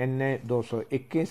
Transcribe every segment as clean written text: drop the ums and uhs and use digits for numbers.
NA 221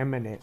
MNA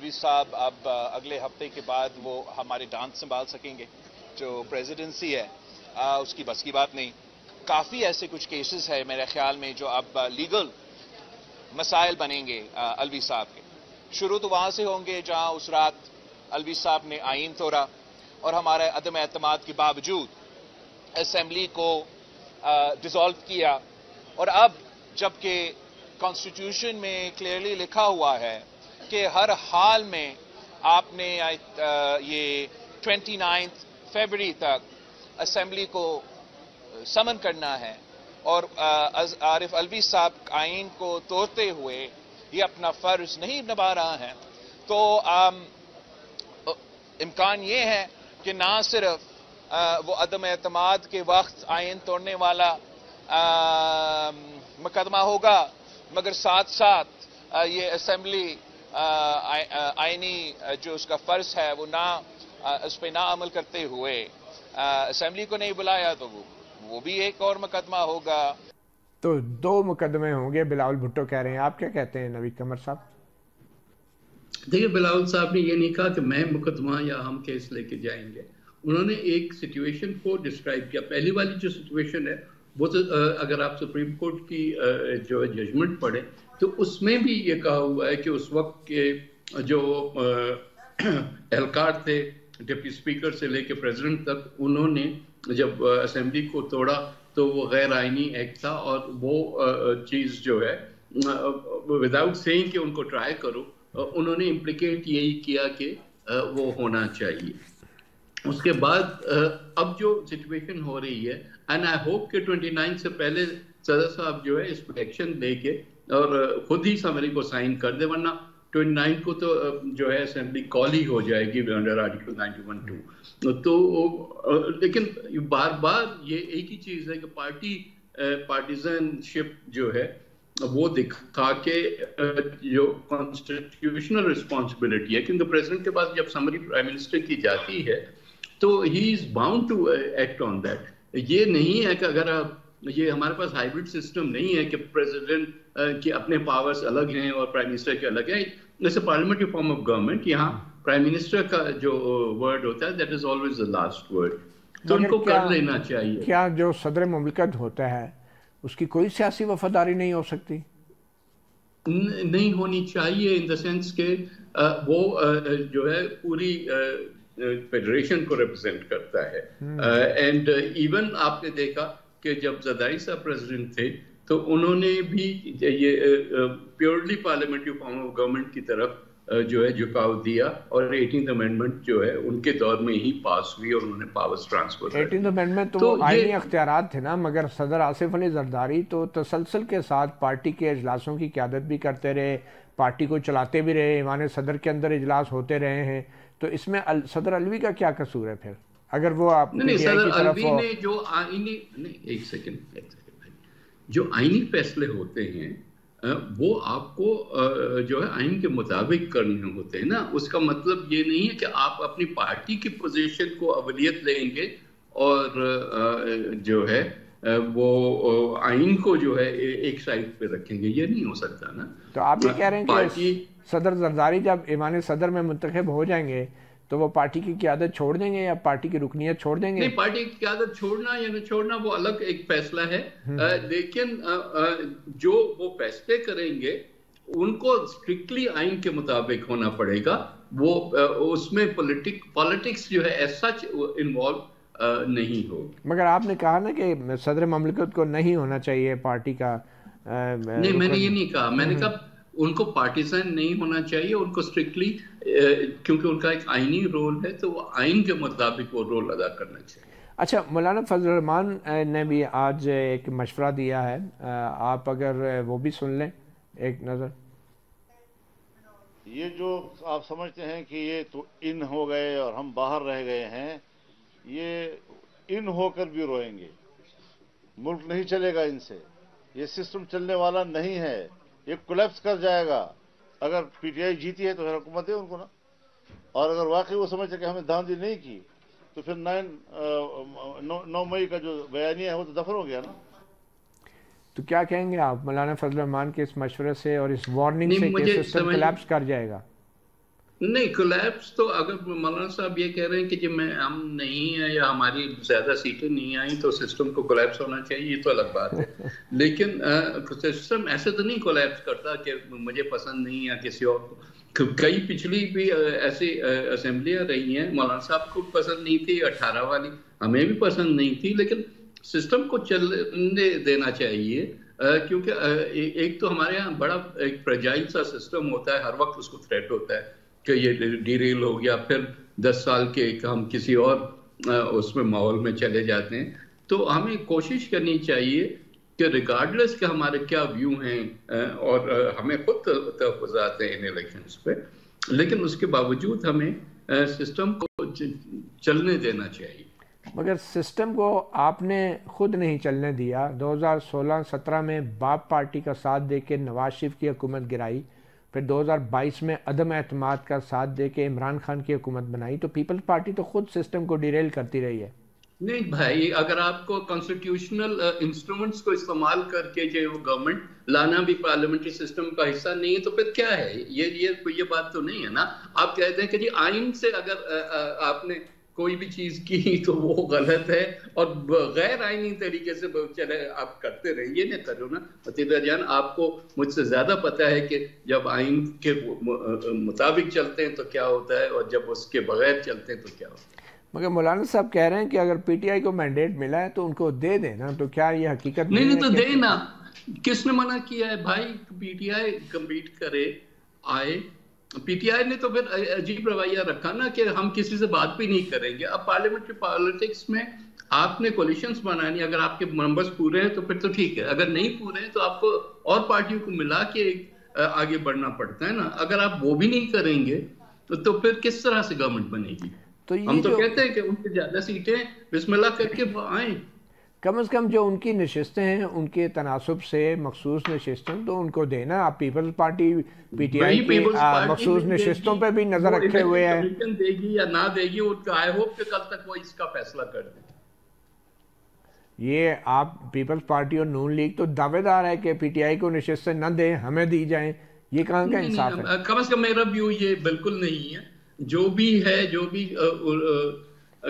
الوی صاحب اب اگلے ہفتے کے بعد وہ ہمارے ڈانس سنبھال سکیں گے. جو پریزیڈنسی ہے اس کی بس کی بات نہیں. کافی ایسے کچھ کیسز ہے میرے خیال میں جو اب لیگل مسائل بنیں گے الوی صاحب کے. شروع تو وہاں سے ہوں گے جہاں اس رات الوی صاحب نے آئین توڑا اور ہمارے عدم اعتماد کے باوجود اسمبلی کو ڈیزالو کیا. اور اب جبکہ کانسٹیٹیوشن میں کلیئرلی لکھا ہوا ہے کہ ہر حال میں آپ نے یہ 29 فروری تک اسمبلی کو سمن کرنا ہے اور عارف الوی صاحب آئین کو توڑتے ہوئے یہ اپنا فرض نہیں نبھا رہا ہے. تو امکان یہ ہے کہ نہ صرف وہ عدم اعتماد کے وقت آئین توڑنے والا مقدمہ ہوگا مگر ساتھ ساتھ یہ اسمبلی آئینی جو اس کا فرض ہے وہ نہ اس پہ نہ عمل کرتے ہوئے اسمبلی کو نہیں بلایا تو وہ بھی ایک اور مقدمہ ہوگا. تو 2 مقدمے ہوں گے بلاول بھٹو کہہ رہے ہیں. آپ کیا کہتے ہیں نوید قمر صاحب؟ دیکھیے بلاول صاحب نے یہ نہیں کہا کہ میں مقدمہ یا ہم کیس لے کے جائیں گے. انہوں نے ایک سچویشن کو ڈسکرائب کیا. پہلی والی جو سچویشن ہے وہ تو اگر آپ سپریم کورٹ کی جو ججمنٹ پڑھیں تو اس میں بھی یہ کہا ہوا ہے کہ اس وقت کے جو اہلکار تھے ڈپٹی اسپیکر سے لے کے پریزیڈنٹ تک انہوں نے جب اسمبلی کو توڑا تو وہ غیر آئینی ایکٹ تھا اور وہ چیز جو ہے وداؤٹ سیئنگ کہ ان کو ٹرائی کرو انہوں نے امپلیکیٹ یہی کیا کہ وہ ہونا چاہیے. اس کے بعد اب جو سچویشن ہو رہی ہے اینڈ آئی ہوپ کہ 29 سے پہلے صدر صاحب جو ہے اس پہ ایکشن لے کے اور خود ہی سمری کو سائن کر دے ورنہ 29 کو تو جو ہے اسمبلی کال ہی ہو جائے گی انڈر آرٹیکل 91(2). تو لیکن بار بار یہ ایک ہی چیز ہے کہ پارٹیزن شپ جو ہے وہ دکھا کے جو کانسٹیٹیوشنل رسپانسبلٹی ہے کیونکہ پریزیڈنٹ کے پاس جب سمری پرائم منسٹر کی جاتی ہے تو he is bound to act on that. یہ نہیں ہے کہ اگر یہ ہمارے پاس ہائیبرڈ سسٹم نہیں ہے کہ پریزیڈنٹ کے اپنے پاورز الگ ہیں اور پرائم منسٹر کے الگ ہیں. جیسے پارلیمنٹری فارم آف گورنمنٹ یہاں پرائم منسٹر کا جو ورڈ ہوتا ہے that is always the last word. تو ان کو کر لینا چاہیے. کیا جو صدر مملکت ہوتا ہے اس کی کوئی سیاسی وفاداری نہیں ہو سکتی؟ نہیں ہونی چاہیے ان دا سینس کہ وہ جو ہے پوری فیڈریشن کو ریپرزینٹ کرتا ہے. اینڈ ایون آپ نے دیکھا کہ جب زرداری صاحب پریزیڈنٹ تھے تو انہوں نے بھی یہ purely parliamentary form of government کی طرف جو ہے جھکاؤ دیا اور 18th امینڈمنٹ جو ہے ان کے دور میں ہی پاس ہوئی اور انہوں نے پاورز ٹرانسفر. 18th امینڈمنٹ تو آئینی اختیارات تھے نا مگر صدر آصف علی زرداری تو تسلسل کے ساتھ پارٹی کے اجلاسوں کی قیادت بھی کرتے رہے پارٹی کو چلاتے بھی رہے ایوان صدر کے اندر اجلاس ہوتے رہے ہیں. تو اس میں صدر الوی کا کیا قصور ہے پھر اگر وہ آپ نہیں صدر الوی نے جو آئینی ایک سیکنڈ جو آئینی فیصلے ہوتے ہیں وہ آپ کو جو ہے آئین کے مطابق کرنے ہوتے ہیں نا. اس کا مطلب یہ نہیں ہے کہ آپ اپنی پارٹی کی پوزیشن کو اولیت لیں گے اور جو ہے وہ آئین کو جو ہے ایک سائڈ پہ رکھیں گے. یہ نہیں ہو سکتا نا. تو آپ یہ کہہ رہے ہیں کہ صدر زرداری جب ایوان صدر میں منتخب ہو جائیں گے تو وہ پارٹی کی قیادت چھوڑ دیں گے یا پارٹی کی رکنیت چھوڑ دیں گے؟ نہیں پارٹی کی قیادت چھوڑنا یا نہ چھوڑنا وہ الگ ایک فیصلہ ہے. لیکن جو وہ فیصلے کریں گے ان کو اسٹرکٹلی آئین کے مطابق ہونا پڑے گا. وہ اس میں پالیٹکس جو ہے ایز سچ انوالو نہیں ہو. مگر آپ نے کہا نا کہ صدر مملکت کو نہیں ہونا چاہیے پارٹی کا. نہیں میں نے یہ نہیں کہا. میں نے کہا ان کو پارٹیزن نہیں ہونا چاہیے. ان کو اسٹرکٹلی کیونکہ ان کا ایک آئینی رول ہے تو وہ آئین کے مطابق وہ رول ادا کرنا چاہیے. اچھا مولانا فضل الرحمان نے بھی آج ایک مشورہ دیا ہے آپ اگر وہ بھی سن لیں ایک نظر. یہ جو آپ سمجھتے ہیں کہ یہ تو ان ہو گئے اور ہم باہر رہ گئے ہیں یہ ان ہو کر بھی روئیں گے. ملک نہیں چلے گا ان سے. یہ سسٹم چلنے والا نہیں ہے. یہ کولیپس کر جائے گا. اگر پی ٹی آئی جیتی ہے تو پھر حکومت ہے ان کو نا. اور اگر واقعی وہ سمجھتے کہ ہمیں دھاندلی نہیں کی تو پھر 9 مئی کا جو بیانیہ ہے وہ تو دفن ہو گیا نا. تو کیا کہیں گے آپ مولانا فضل الرحمان کے اس مشورے سے اور اس وارننگ سے کہ سسٹم کولیپس کر جائے گا؟ نہیں کولیپس تو اگر مولانا صاحب یہ کہہ رہے ہیں کہ جی ہم نہیں ہیں یا ہماری زیادہ سیٹیں نہیں آئیں تو سسٹم کو کولیپس ہونا چاہیے، یہ تو الگ بات ہے. لیکن سسٹم ایسے تو نہیں کولیپس کرتا کہ مجھے پسند نہیں یا کسی اور کو. کئی پچھلی بھی ایسی اسمبلیاں رہی ہیں، مولانا صاحب کو پسند نہیں تھی، 18 والی ہمیں بھی پسند نہیں تھی، لیکن سسٹم کو چلنے دینا چاہیے. کیونکہ ایک تو ہمارے یہاں بڑا ایک فریجائل سا سسٹم ہوتا ہے، ہر وقت اس کو تھریٹ ہوتا ہے کہ یہ ڈیریل ہو گیا، پھر 10 سال کے ہم کسی اور اس میں ماحول میں چلے جاتے ہیں. تو ہمیں کوشش کرنی چاہیے کہ ریگارڈلیس کہ ہمارے کیا ویو ہیں، اور ہمیں خود تحفظات ہیں ان الیکشنز پہ، لیکن اس کے باوجود ہمیں سسٹم کو چلنے دینا چاہیے. مگر سسٹم کو آپ نے خود نہیں چلنے دیا. 2016-17 میں باپ پارٹی کا ساتھ دے کے نواز شریف کی حکومت گرائی، پھر 2022 میں عدم اعتماد کا ساتھ دے کے عمران خان کی حکومت بنائی. تو پیپلز پارٹی تو خود سسٹم کو ڈیریل کرتی رہی ہے. نہیں بھائی، اگر آپ کو کانسٹیٹیوشنل انسٹرومنٹس کو استعمال کر کے جو گورنمنٹ لانا بھی پارلیمنٹری سسٹم کا حصہ نہیں ہے تو پھر کیا ہے؟ یہ بات تو نہیں ہے نا. آپ کہتے ہیں کہ جی آئین سے اگر آپ نے کوئی بھی چیز کی تو وہ غلط ہے، اور غیر آئینی طریقے سے چلے آپ کرتے رہے. یہ نہ کرو نا عطیہ جان، آپ کو مجھ سے زیادہ پتا ہے کہ جب آئین کے مطابق چلتے ہیں تو کیا ہوتا ہے، اور جب اس کے بغیر چلتے ہیں تو کیا ہوتا ہے. مگر مولانا صاحب کہہ رہے ہیں کہ اگر پی ٹی آئی کو مینڈیٹ ملا ہے تو ان کو دے دینا. تو کیا یہ حقیقت نہیں تو دے نا. کس نے منع کیا ہے بھائی؟ پی ٹی آئی کمپیٹ کرے آئے. پی ٹی آئی نے تو پھر عجیب رویہ رکھا نا کہ ہم کسی سے بات بھی نہیں کریں گے. اب پارلیمنٹری پالیٹکس میں آپ نے کولیشنز بنانی، اگر آپ کے نمبرز پورے ہیں تو پھر تو ٹھیک ہے، اگر نہیں پورے ہیں تو آپ کو اور پارٹیوں کو ملا کے آگے بڑھنا پڑتا ہے نا. اگر آپ وہ بھی نہیں کریں گے تو پھر کس طرح سے گورنمنٹ بنے گی؟ ہم تو کہتے ہیں کہ ان کی زیادہ سیٹیں بسم اللہ کر کے آئیں. کم از کم جو ان کی نشستیں ہیں ان کے تناسب سے مخصوص نشستیں تو ان کو دینا. آپ Peoples Party P T I کی مخصوص نشستوں پہ بھی نظر رکھے ہوئے ہیں. دے گی یا نہ دے گی، آئی ہوپ کہ کل تک وہ اس کا فیصلہ کر دیں. یہ آپ پیپلز پارٹی اور نون لیگ تو دعوے دار ہے کہ پی ٹی آئی کو نشستیں نہ دیں، ہمیں دی جائیں. یہ کہاں کا انصاف ہے؟ کم از کم میرا ویو یہ بالکل نہیں ہے. جو بھی ہے، جو بھی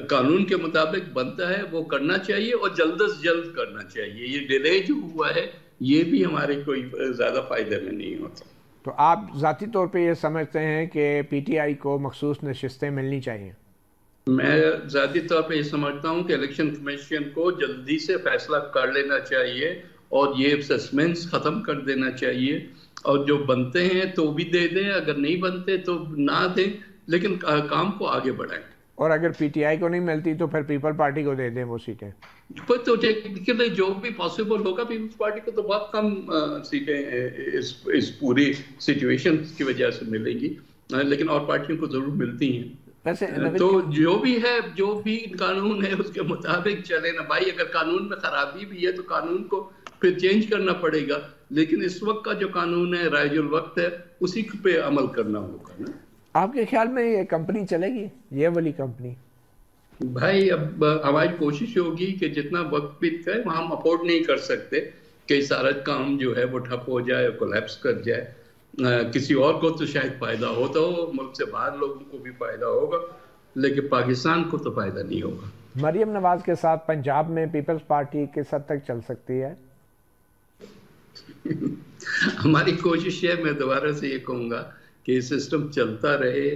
قانون کے مطابق بنتا ہے وہ کرنا چاہیے، اور جلد از جلد کرنا چاہیے. یہ ڈیلے جو ہوا ہے یہ بھی ہمارے کوئی زیادہ فائدے میں نہیں ہوتا. تو آپ ذاتی طور پہ یہ سمجھتے ہیں کہ پی ٹی آئی کو مخصوص نشستیں ملنی چاہیے؟ میں ذاتی طور پہ یہ سمجھتا ہوں کہ الیکشن کمیشن کو جلدی سے فیصلہ کر لینا چاہیے اور یہ سسپینس ختم کر دینا چاہیے. اور جو بنتے ہیں تو بھی دے دیں، اگر نہیں بنتے تو نہ دیں، لیکن کام کو آگے بڑھائیں. اور اگر پی ٹی آئی کو نہیں ملتی تو پھر پیپل پارٹی کو دے دیں وہ سیٹیں. پھر تو ٹیکنیکلی جو بھی پاسبل ہوگا پیپلز پارٹی کو تو بہت کم سیٹیں اس پوری سچویشن کی وجہ سے ملیں گی، لیکن اور پارٹیوں کو ضرور ملتی ہیں. تو جو بھی ہے، جو بھی قانون ہے اس کے مطابق چلے نا بھائی. اگر قانون میں خرابی بھی ہے تو قانون کو پھر چینج کرنا پڑے گا، لیکن اس وقت کا جو قانون ہے رائج الوقت ہے، اسی پہ عمل کرنا ہوگا نا. آپ کے خیال میں یہ کمپنی چلے گی، یہ والی کمپنی؟ بھائی اب ہماری کوشش ہوگی کہ جتنا وقت بھی ہے ہم افورڈ نہیں کر سکتے کہ سارا کام جو ہے وہ ٹھپ ہو جائے، کولیپس کر جائے. کسی اور کو تو شاید فائدہ ہوتا ہو، ملک سے باہر لوگوں کو بھی فائدہ ہوگا، لیکن پاکستان کو تو فائدہ نہیں ہوگا. مریم نواز کے ساتھ پنجاب میں پیپلز پارٹی کس حد تک چل سکتی ہے؟ ہماری کوشش ہے، میں دوبارہ سے یہ کہوں گا کہ یہ سسٹم چلتا رہے،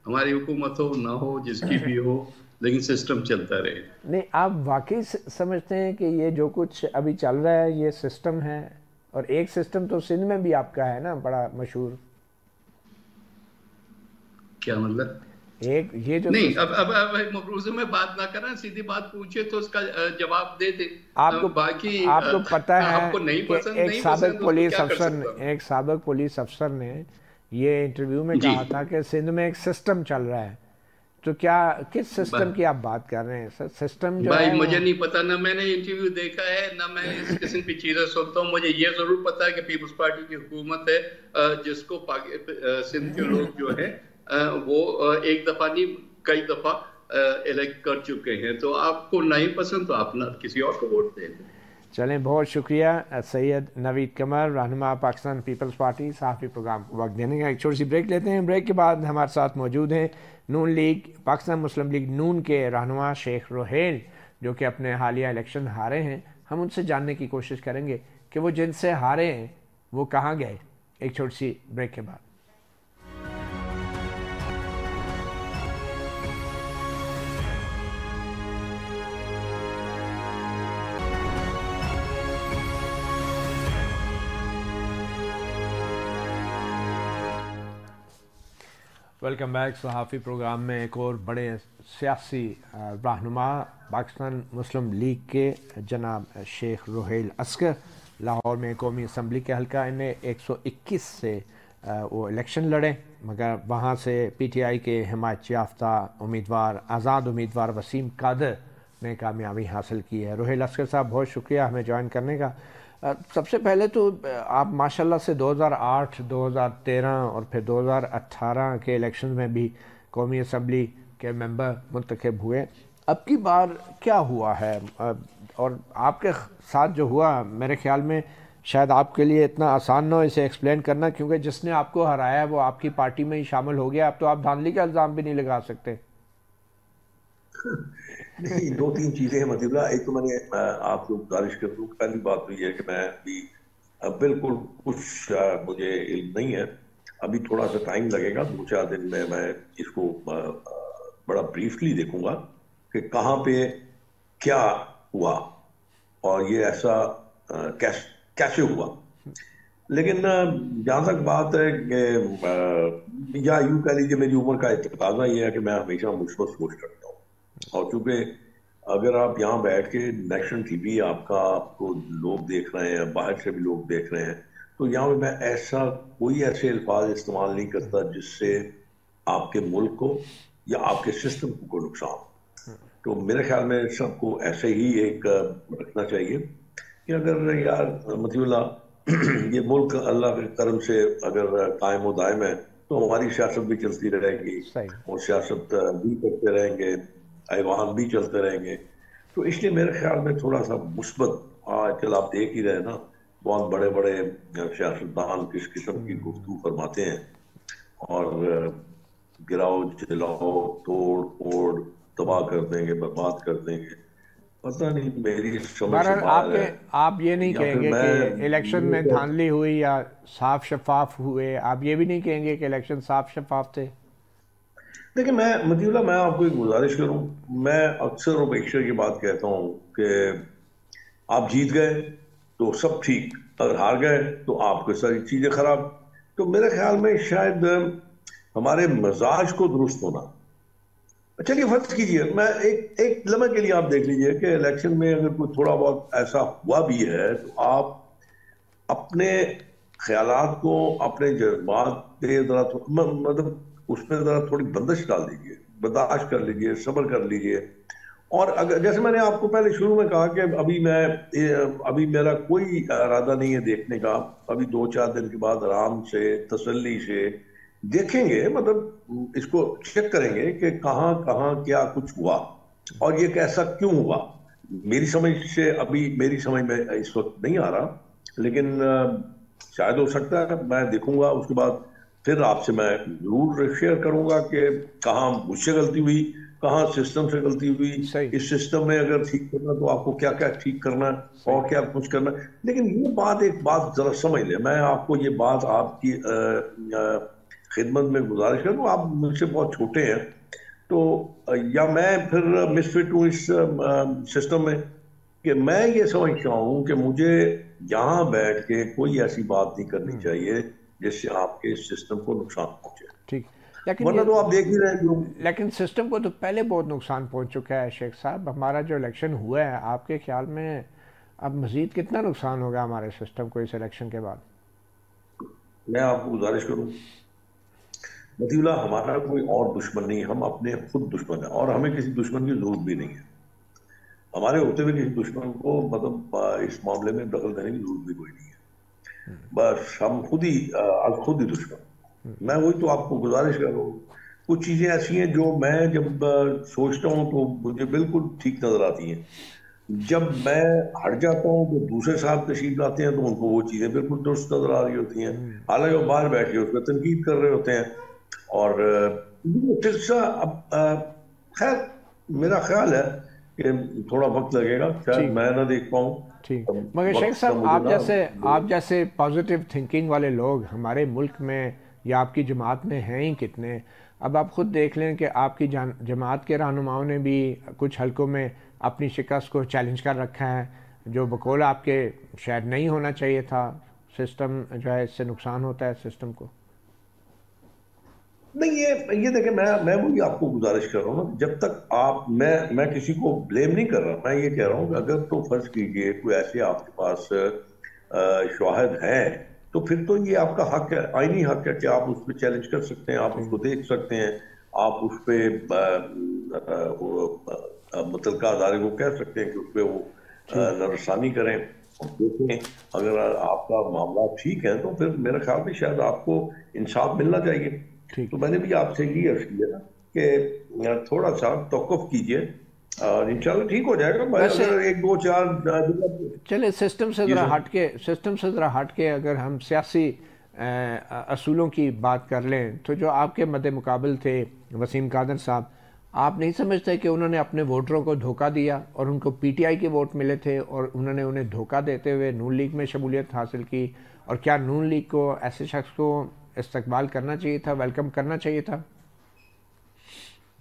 ہماری حکومت ہو نہ ہو جس کی بھی ہو، لیکن سسٹم چلتا رہے. نہیں، آپ واقعی سمجھتے ہیں کہ یہ جو کچھ ابھی چل رہا ہے یہ سسٹم ہے؟ اور ایک سسٹم تو سندھ میں بھی آپ کا ہے نا بڑا مشہور. کیا مطلب؟ ایک یہ جو نہیں، اب مفروضے میں بات نہ کریں، سیدھی بات پوچھے تو اس کا جواب دے دیں. آپ کو پتہ ہے کہ ایک سابق پولیس افسر نے یہ انٹرویو میں کہا تھا کہ سندھ میں ایک سسٹم چل رہا ہے. تو کیا کس سسٹم کی آپ بات کر رہے ہیں؟ سسٹم جو بھائی مجھے نہیں پتا، نہ میں نے انٹرویو دیکھا ہے، نہ میں اس قسم کی چیزیں سنتا ہوں. مجھے یہ ضرور پتا ہے کہ پیپلز پارٹی کی حکومت ہے جس کو سندھ کے لوگ جو ہے وہ ایک دفعہ نہیں کئی دفعہ الیکٹ کر چکے ہیں. تو آپ کو نہیں پسند تو آپ نہ کسی اور کو ووٹ دیں. چلیں بہت شکریہ سید نوید قمر رہنما پاکستان پیپلز پارٹی صحافی پروگرام کو وقت دینے کا. ایک چھوٹی سی بریک لیتے ہیں. بریک کے بعد ہمارے ساتھ موجود ہیں نون لیگ پاکستان مسلم لیگ نون کے رہنما شیخ روہیل جو کہ اپنے حالیہ الیکشن ہارے ہیں. ہم ان سے جاننے کی کوشش کریں گے کہ وہ جن سے ہارے ہیں وہ کہاں گئے. ایک چھوٹی سی بریک کے بعد. Welcome back. صحافی پروگرام میں ایک اور بڑے سیاسی رہنما پاکستان مسلم لیگ کے جناب شیخ روہیل اصغر لاہور میں قومی اسمبلی کے حلقہ انہیں 121 سے وہ الیکشن لڑے مگر وہاں سے پی ٹی آئی کے حمایت یافتہ امیدوار آزاد امیدوار وسیم قادر نے کامیابی حاصل کی ہے. روہیل اصغر صاحب بہت شکریہ ہمیں جوائن کرنے کا. سب سے پہلے تو آپ ماشاءاللہ سے 2008 2013 اور پھر 2018 کے الیکشن میں بھی قومی اسمبلی کے ممبر منتخب ہوئے. اب کی بار کیا ہوا ہے اور آپ کے ساتھ جو ہوا میرے خیال میں شاید آپ کے لیے اتنا آسان نہ ہو اسے ایکسپلین کرنا کیونکہ جس نے آپ کو ہرایا وہ آپ کی پارٹی میں ہی شامل ہو گیا. اب تو آپ دھاندلی کا الزام بھی نہیں لگا سکتے. نہیں، دو تین چیزیں ہیں مطلب. ایک تو میں نے آپ کو گزارش کر دوں. پہلی بات تو یہ ہے کہ میں ابھی بالکل کچھ مجھے علم نہیں ہے. ابھی تھوڑا سا ٹائم لگے گا. 2-4 دن میں اس کو بڑا بریفلی دیکھوں گا کہ کہاں پہ کیا ہوا اور یہ ایسا کیسے ہوا. لیکن جہاں تک بات ہے کہ یا یوں کہہ لیجیے میری عمر کا تقاضا یہ ہے کہ میں ہمیشہ مثبت سوچ رکھتا ہوں. اور چونکہ اگر آپ یہاں بیٹھ کے نیشنل ٹی وی آپ کو لوگ دیکھ رہے ہیں باہر سے بھی لوگ دیکھ رہے ہیں تو یہاں پہ میں کوئی ایسے الفاظ استعمال نہیں کرتا جس سے آپ کے ملک کو یا آپ کے سسٹم کو کوئی نقصان. تو میرے خیال میں سب کو ایسے ہی ایک رکھنا چاہیے کہ اگر یار مطیع اللہ یہ ملک اللہ کے کرم سے اگر قائم و دائم ہے تو ہماری سیاست بھی چلتی رہے گی اور سیاست بھی کرتے رہیں گے ایوان بھی چلتے رہیں گے. تو اس لیے میرے خیال میں تھوڑا سا مثبت آج کل آپ دیکھ ہی رہے نا بہت بڑے بڑے سیاستدان کس قسم کی گفتگو فرماتے ہیں اور گراؤ جلاؤ توڑ پھوڑ تباہ کر دیں گے برباد کر دیں گے. پتہ نہیں میری سمجھ سے باہر ہے. آپ یہ نہیں کہیں گے کہ الیکشن میں دھاندلی ہوئی یا صاف شفاف ہوئے. آپ یہ بھی نہیں کہیں گے کہ الیکشن صاف شفاف تھے. دیکھیں میں مطیع اللہ میں آپ کو ایک گزارش کروں. میں اکثر و بیشتر یہ بات کہتا ہوں کہ آپ جیت گئے تو سب ٹھیک اگر ہار گئے تو آپ کو ساری چیزیں خراب. تو میرے خیال میں شاید ہمارے مزاج کو درست ہونا. چلیے فرض کیجئے میں ایک لمحے کے لیے آپ دیکھ لیجئے کہ الیکشن میں اگر کوئی تھوڑا بہت ایسا ہوا بھی ہے تو آپ اپنے خیالات کو اپنے جذبات پہ ذرا مطلب اس پہ ذرا تھوڑی بندش ڈال دیجئے برداشت کر لیجئے صبر کر لیجئے. اور اگر جیسے میں نے آپ کو پہلے شروع میں کہا کہ ابھی میرا کوئی ارادہ نہیں ہے دیکھنے کا. ابھی 2-4 دن کے بعد آرام سے تسلی سے دیکھیں گے مطلب اس کو چیک کریں گے کہ کہاں کیا کچھ ہوا اور یہ ایسا کیوں ہوا. میری سمجھ سے ابھی میری سمجھ میں اس وقت نہیں آ رہا لیکن شاید ہو سکتا ہے میں دیکھوں گا. اس کے بعد پھر آپ سے میں ضرور شیئر کروں گا کہ کہاں مجھ سے غلطی ہوئی کہاں سسٹم سے غلطی ہوئی. اس سسٹم میں اگر ٹھیک کرنا تو آپ کو کیا کیا ٹھیک کرنا ہے اور کیا کچھ کرنا ہے. لیکن یہ ایک بات ذرا سمجھ لیں. میں آپ کو یہ بات آپ کی خدمت میں گزارش کروں. آپ مجھ سے بہت چھوٹے ہیں تو یا میں پھر مسفٹ ہوں اس سسٹم میں کہ میں یہ سمجھتا ہوں کہ مجھے یہاں بیٹھ کے کوئی ایسی بات نہیں کرنی چاہیے جس سے آپ کے سسٹم کو نقصان پہنچے. ٹھیک ورنہ تو آپ دیکھ ہی رہے ہیں. لیکن سسٹم کو تو پہلے بہت نقصان پہنچ چکا ہے شیخ صاحب. ہمارا جو الیکشن ہوا ہے آپ کے خیال میں اب مزید کتنا نقصان ہوگا ہمارے سسٹم کو اس الیکشن کے بعد؟ میں آپ کو گزارش کروں مطیع اللہ ہمارا کوئی اور دشمن نہیں. ہم اپنے خود دشمن ہیں اور ہمیں کسی دشمن کی ضرورت بھی نہیں ہے. ہمارے ہوتے ہوئے کسی دشمن کو مطلب اس معاملے میں دخل دینے کی ضرورت بھی کوئی نہیں ہے. بس ہم خود ہی دشمن. میں وہی تو آپ کو گزارش کر رہا ہوں. کچھ چیزیں ایسی ہیں جو میں جب سوچتا ہوں تو مجھے بالکل ٹھیک نظر آتی ہیں جب میں ہٹ جاتا ہوں تو دوسرے صاحب تشریف لاتے ہیں تو ان کو وہ چیزیں بالکل درست نظر آ رہی ہوتی ہیں، حالانکہ وہ باہر بیٹھ کے اس پہ تنقید کر رہے ہوتے ہیں. اور یہ سلسلہ اب خیر میرا خیال ہے کہ تھوڑا وقت لگے گا، شاید میں نہ دیکھ پاؤں. ٹھیک، مگر شیخ صاحب آپ جیسے پازیٹیو تھنکنگ والے لوگ ہمارے ملک میں یا آپ کی جماعت میں ہیں ہی کتنے. اب آپ خود دیکھ لیں کہ آپ کی جماعت کے رہنماؤں نے بھی کچھ حلقوں میں اپنی شکست کو چیلنج کر رکھا ہے، جو بقول آپ کے شاید نہیں ہونا چاہیے تھا. سسٹم جو ہے اس سے نقصان ہوتا ہے سسٹم کو. نہیں، یہ دیکھیں میں وہی آپ کو گزارش کر رہا ہوں نا، جب تک آپ میں کسی کو بلیم نہیں کر رہا، میں یہ کہہ رہا ہوں کہ اگر تو فرض کیجئے کوئی ایسے آپ کے پاس شواہد ہیں تو پھر تو یہ آپ کا حق ہے، آئینی حق ہے کہ آپ اس پہ چیلنج کر سکتے ہیں، آپ اس کو دیکھ سکتے ہیں، آپ اس پہ متعلقہ ادارے کو کہہ سکتے ہیں کہ اس پہ وہ نظرثانی کریں اور دیکھیں. اگر آپ کا معاملہ ٹھیک ہے تو پھر میرے خیال میں شاید آپ کو انصاف ملنا چاہیے. تو میں نے بھی آپ سے یہ عرض کیا کہ تھوڑا سا توقف کیجئے اور انشاءاللہ ٹھیک ہو جائے گا. اگر ایک دو چار چلے سسٹم سے ذرا ہٹ کے اگر ہم سیاسی اصولوں کی بات کر لیں تو جو آپ کے مد مقابل تھے وسیم قادر صاحب، آپ نہیں سمجھتے کہ انہوں نے اپنے ووٹروں کو دھوکہ دیا اور ان کو پی ٹی آئی کے ووٹ ملے تھے اور انہوں نے انہیں دھوکہ دیتے ہوئے نون لیگ میں شمولیت حاصل کی؟ اور کیا نون لیگ کو ایسے شخص کو استقبال کرنا چاہیے تھا، ویلکم کرنا چاہیے تھا؟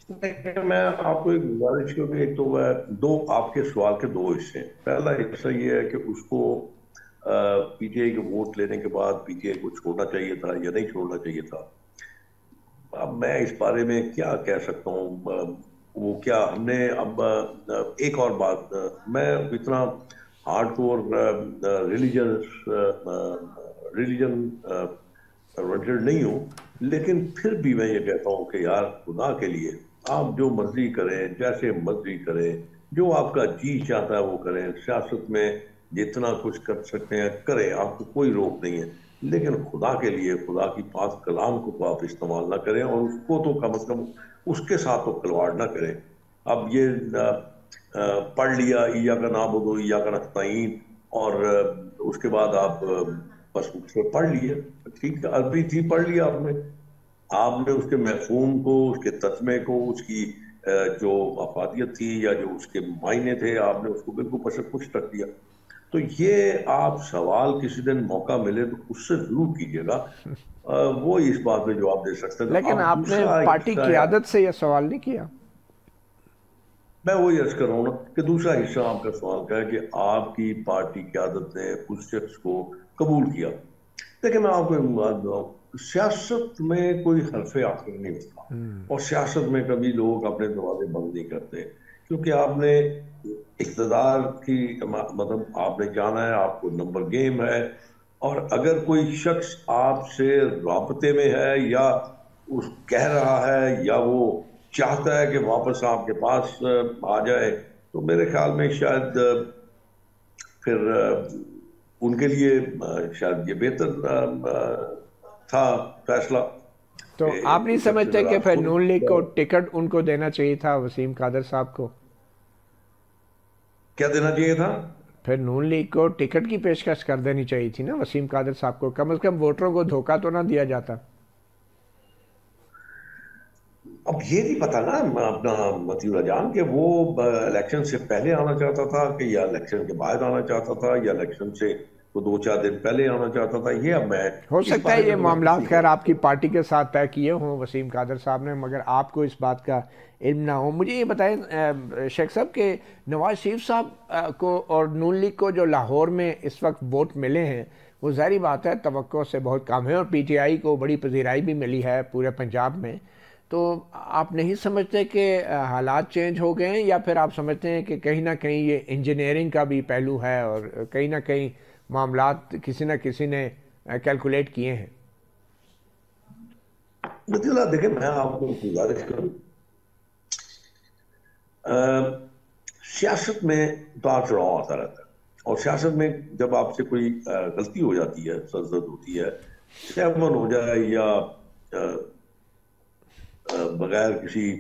میں آپ کو ایک گزارش کروں کہ ایک تو دو آپ کے سوال کے دو حصے ہیں. پہلا حصہ یہ ہے کہ اس کو پی ٹی آئی کے ووٹ لینے کے بعد پی ٹی آئی کو چھوڑنا چاہیے تھا یا نہیں چھوڑنا چاہیے تھا. اب میں اس بارے میں کیا کہہ سکتا ہوں، وہ کیا ہم نے اب ایک اور بات، میں اتنا ہارڈ کور ریلیجن نہیں ہوں، لیکن پھر بھی میں یہ کہتا ہوں کہ یار خدا کے لیے آپ جو مرضی کریں، جیسے مرضی کریں، جو آپ کا جی چاہتا ہے وہ کریں، سیاست میں جتنا کچھ کر سکتے ہیں کریں، آپ کو کوئی روک نہیں ہے، لیکن خدا کے لیے خدا کی پاک کلام کو تو آپ استعمال نہ کریں اور اس کو تو کم از کم اس کے ساتھ تو کھلواڑ نہ کریں. اب یہ پڑھ لیا ایاک نعبد و ایاک نستعین اور اس کے بعد آپ بس اس کو پڑھ لیے، ٹھیک ہے، عربی تھی پڑھ لیا آپ نے اس کے مفہوم کو، اس کے ترجمے کو، اس کی جو افادیت تھی یا جو اس کے معنی تھے، آپ نے اس کو بالکل پس پش رکھ دیا. تو یہ آپ سوال کسی دن موقع ملے تو اس سے ضرور کیجیے گا، وہ اس بات میں جواب دے سکتے ہیں. لیکن آپ نے پارٹی قیادت سے یہ سوال نہیں کیا. میں وہی عرض کر رہا ہوں نا کہ دوسرا حصہ آپ کا سوال کا ہے کہ آپ کی پارٹی قیادت نے اس شخص کو قبول کیا. دیکھیں میں آپ کو ایک بات بتاؤں، سیاست میں کوئی حرف آخر نہیں ہوتا اور سیاست میں کبھی لوگ اپنے دروازے بند نہیں کرتے، کیونکہ آپ نے اقتدار کی مطلب آپ نے جانا ہے، آپ کو نمبر گیم ہے، اور اگر کوئی شخص آپ سے رابطے میں ہے یا اس کہہ رہا ہے یا وہ چاہتا ہے کہ واپس آپ کے پاس آ جائے تو میرے خیال میں شاید پھر ان کے لیے شاید یہ بہتر تھا فیصلہ. تو آپ نہیں سمجھتے کہ پھر نون لیگ کو ٹکٹ ان کو دینا چاہیے تھا، وسیم قادر صاحب کو؟ کیا دینا چاہیے تھا؟ پھر نون لیگ کو ٹکٹ کی پیشکش کر دینی چاہیے تھی نا وسیم قادر صاحب کو، کم از کم ووٹروں کو دھوکہ تو نہ دیا جاتا. اب یہ نہیں پتا نا اپنا متی اللہ جان کہ وہ الیکشن سے پہلے آنا چاہتا تھا کہ یا الیکشن کے بعد آنا چاہتا تھا یا الیکشن سے وہ 2-4 دن پہلے آنا چاہتا تھا. یہ اب میں ہو سکتا ہے یہ معاملات خیر آپ کی پارٹی کے ساتھ طے کیے ہوں وسیم قادر صاحب نے، مگر آپ کو اس بات کا علم نہ ہو. مجھے یہ بتائیں شیخ صاحب کہ نواز شریف صاحب کو اور نون لیگ کو جو لاہور میں اس وقت ووٹ ملے ہیں وہ ظاہری بات ہے توقع سے بہت کم ہے، اور پی ٹی آئی کو بڑی پذیرائی بھی ملی ہے پورے پنجاب میں. تو آپ نہیں سمجھتے کہ حالات چینج ہو گئے ہیں، یا پھر آپ سمجھتے ہیں کہ کہیں نہ کہیں یہ انجینئرنگ کا بھی پہلو ہے اور کہیں نہ کہیں معاملات کسی نہ کسی نے کیلکولیٹ کیے ہیں؟ دیکھیں میں آپ کو گزارش کروں، سیاست میں اتار چڑھاؤ آتا رہتا ہے، اور سیاست میں جب آپ سے کوئی غلطی ہو جاتی ہے، سرزد ہوتی ہے، سیون ہو جائے یا بغیر کسی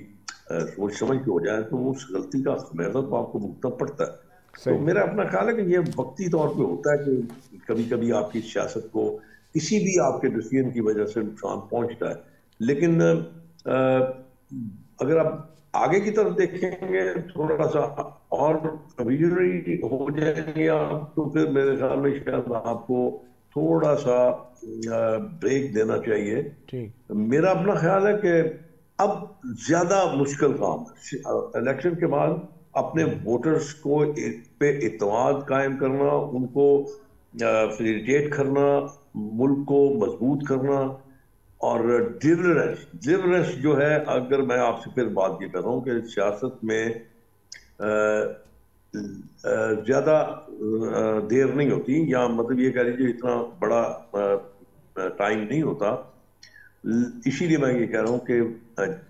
سوچ سمجھ کے ہو جائے، تو اس غلطی کا خمیازہ تو آپ کو بھگتنا پڑتا ہے. تو میرا اپنا خیال ہے کہ یہ وقتی طور پہ ہوتا ہے کہ کبھی کبھی آپ کی سیاست کو کسی بھی آپ کے ڈیسیژن کی وجہ سے نقصان پہنچتا ہے، لیکن اگر آپ آگے کی طرف دیکھیں گے تھوڑا سا اور ویژنری ہو جائیں گے آپ، تو پھر میرے خیال میں شاید آپ کو تھوڑا سا بریک دینا چاہیے۔ میرا اپنا خیال ہے کہ اب زیادہ مشکل کام ہے الیکشن کے بعد اپنے ووٹرز کو پہ اعتماد قائم کرنا، ان کو فیسیلیٹیٹ کرنا، ملک کو مضبوط کرنا، اور ڈیلیورنس جو ہے، اگر میں آپ سے پھر بات یہ کر رہا ہوں کہ سیاست میں زیادہ دیر نہیں ہوتی، یا مطلب یہ کہہ لیجیے اتنا بڑا ٹائم نہیں ہوتا، اسی لیے میں یہ کہہ رہا ہوں کہ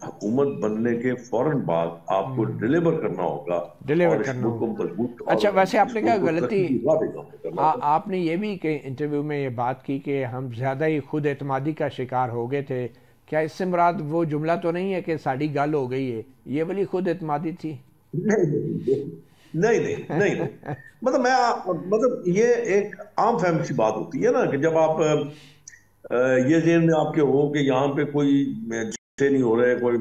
حکومت بننے کے فوراً بعد آپ کو ڈیلیور کرنا ہوگا اور اس ملک کو مضبوط۔ اچھا، ویسے آپ نے کہا غلطی، آپ نے یہ بھی کہ انٹرویو میں یہ بات کی کہ ہم زیادہ ہی خود اعتمادی کا شکار ہو گئے تھے، کیا اس سے مراد وہ جملہ تو نہیں ہے کہ ساڑی گل ہو گئی ہے، یہ والی خود اعتمادی تھی؟ نہیں، مطلب یہ ایک عام فہم سی بات ہوتی ہے نا کہ جب آپ یہ ذہن میں آپ کے ہو کہ یہاں پہ کوئی جھگڑے نہیں ہو رہے، کوئی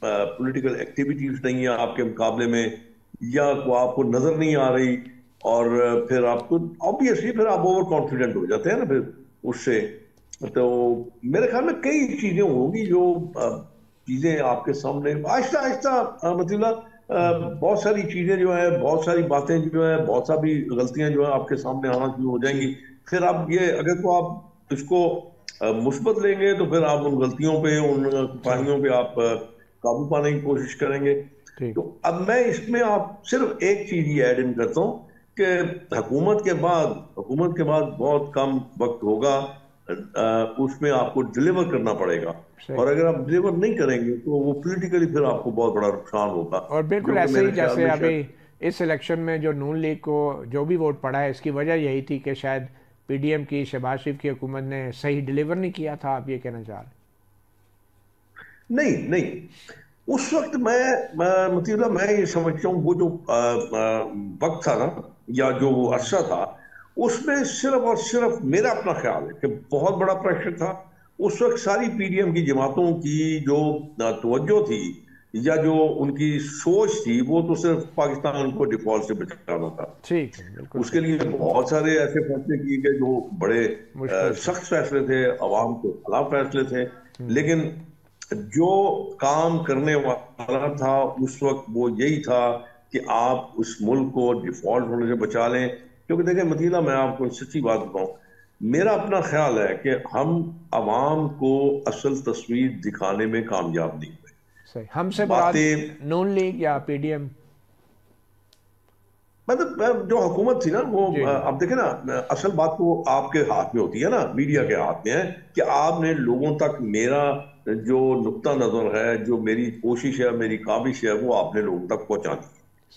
پولیٹیکل ایکٹیویٹیز نہیں ہے آپ کے مقابلے میں، یا آپ کو نظر نہیں آ رہی، اور پھر آپ کو obviously پھر آپ اوور کانفیڈنٹ ہو جاتے ہیں نا پھر اس سے۔ تو میرے خیال میں کئی چیزیں ہوں گی جو چیزیں آپ کے سامنے آہستہ آہستہ مطلب بہت ساری چیزیں جو ہیں، بہت ساری باتیں جو ہیں، بہت ساری غلطیاں جو ہیں آپ کے سامنے آنا شروع ہو جائیں گی۔ پھر آپ یہ اگر تو آپ اس کو مثبت لیں گے تو پھر آپ ان غلطیوں پہ، ان کوتاہیوں پہ آپ قابو پانے کی کوشش کریں گے۔ تو اب میں اس میں آپ صرف ایک چیز یہ ایڈ ان کرتا ہوں کہ حکومت کے بعد بہت کم وقت ہوگا، اس میں آپ کو ڈیلیور کرنا پڑے گا، اور اگر آپ ڈیلیور نہیں کریں گے تو وہ پولیٹیکلی پھر آپ کو بہت بڑا نقصان ہوگا۔ اور بالکل ایسے ہی جیسے ابھی اس الیکشن میں جو نون لیگ کو جو بھی ووٹ پڑا ہے، اس کی وجہ یہی تھی کہ شاید پی ڈی ایم کی، شہباز شریف کی حکومت نے صحیح ڈیلیور نہیں کیا تھا، آپ یہ کہنا چاہ رہے ہیں؟ نہیں، اس وقت میں یہ سمجھتا ہوں وہ جو وقت تھا نا، یا جو وہ عرصہ تھا، اس میں صرف اور صرف میرا اپنا خیال ہے کہ بہت بڑا پریشر تھا۔ اس وقت ساری پی ڈی ایم کی جماعتوں کی جو توجہ تھی یا جو ان کی سوچ تھی، وہ تو صرف پاکستان کو ڈیفالٹ سے بچانا تھا۔ اس کے لیے بہت سارے ایسے فیصلے کیے گئے جو بڑے سخت فیصلے تھے، عوام کے خلاف فیصلے تھے، لیکن جو کام کرنے والا تھا اس وقت وہ یہی تھا کہ آپ اس ملک کو ڈیفالٹ ہونے سے بچا لیں۔ کیونکہ دیکھیں مطیلہ، میں آپ کو سچی بات بتاؤں، میرا اپنا خیال ہے کہ ہم عوام کو اصل تصویر دکھانے میں کامیاب نہیں ہوئے۔ ہم سے مراد نون لیگ یا پی ڈی ایم؟ مطلب جو حکومت تھی نا، وہ اب دیکھیں نا، اصل بات تو آپ کے ہاتھ میں ہوتی ہے نا، میڈیا کے ہاتھ میں ہے کہ آپ نے لوگوں تک میرا جو نقطہ نظر ہے، جو میری کوشش ہے، میری کاوش ہے، وہ آپ نے لوگوں تک پہنچانی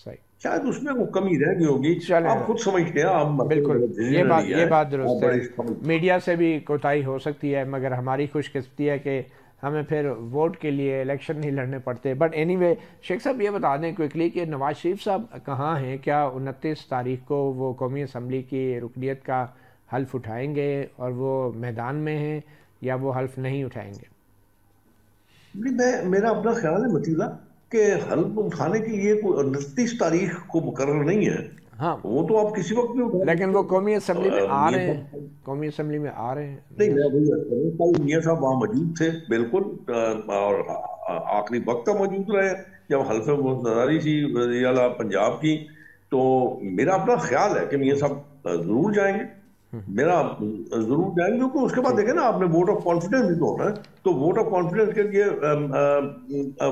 ہے۔ شاید اس میں وہ کمی رہ گئی ہوگی، آپ خود سمجھتے ہیں۔ آپ بالکل یہ بات درست ہے، میڈیا سے بھی کوتاہی ہو سکتی ہے، مگر ہماری خوش قسمتی ہے کہ ہمیں پھر ووٹ کے لیے الیکشن نہیں لڑنے پڑتے۔ بٹ اینی وے، شیخ صاحب یہ بتا دیں کوئکلی کہ نواز شریف صاحب کہاں ہیں؟ کیا 29 تاریخ کو وہ قومی اسمبلی کی رکنیت کا حلف اٹھائیں گے اور وہ میدان میں ہیں، یا وہ حلف نہیں اٹھائیں گے؟ میرا اپنا خیال ہے مطیلہ کہ حلف اٹھانے کے لیے کوئی 29 تاریخ کو مقرر نہیں ہے۔ ہاں، وہ تو آپ کسی وقت بھی اٹھا، لیکن وہ قومی اسمبلی میں آ رہے ہیں، قومی اسمبلی میں آ رہے ہیں۔ نہیں، میں وہی میاں صاحب وہاں موجود تھے بالکل، اور آخری وقت تک موجود رہے جب حلف نظاری تھی وزیر اعلیٰ پنجاب کی۔ تو میرا اپنا خیال ہے کہ میاں صاحب ضرور جائیں گے، ضرور جائیں گے، کیونکہ اس کے بعد دیکھیں نا، آپ نے ووٹ آف کانفیڈنس بھی تو ہونا ہے، تو ووٹ آف کانفیڈنس کے لیے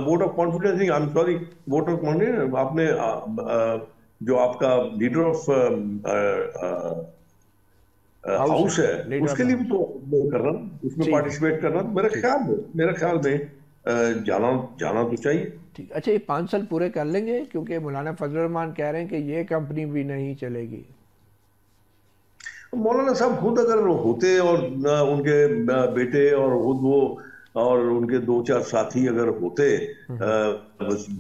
ووٹ آف کانفیڈنس نہیں، I am sorry, vote of confidence آپ نے جو آپ کا لیڈر آف ہاؤس ہے، اس کے لیے بھی تو کرنا، اس میں پارٹیسپیٹ کرنا، میرے خیال میں جانا تو چاہیے۔ اچھا، یہ 5 سال پورے کر لیں گے؟ کیونکہ مولانا فضل الرحمان کہہ رہے ہیں کہ یہ کمپنی بھی نہیں چلے گی۔ مولانا صاحب خود اگر ہوتے اور ان کے بیٹے اور خود وہ اور ان کے 2-4 ساتھی اگر ہوتے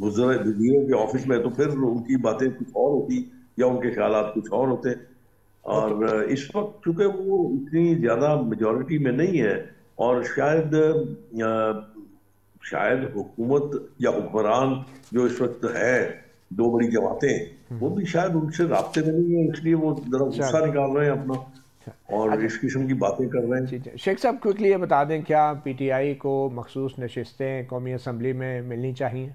وزیروں کے آفس میں، تو پھر ان کی باتیں کچھ اور ہوتی، یا ان کے خیالات کچھ اور ہوتے. اور اس وقت چونکہ وہ اتنی زیادہ میجورٹی میں نہیں ہے اور شاید حکومت یا حکمران جو اس وقت ہے 2 بڑی جماعتیں وہ بھی شاید ان سے رابطے میں نہیں ہیں, اس لیے وہ ذرا غصہ نکال رہے ہیں اپنا اور اس قسم کی باتیں کر رہے ہیں. شیخ صاحب کوئکلی یہ بتا دیں کیا پی ٹی آئی کو مخصوص نشستیں قومی اسمبلی میں ملنی چاہیے؟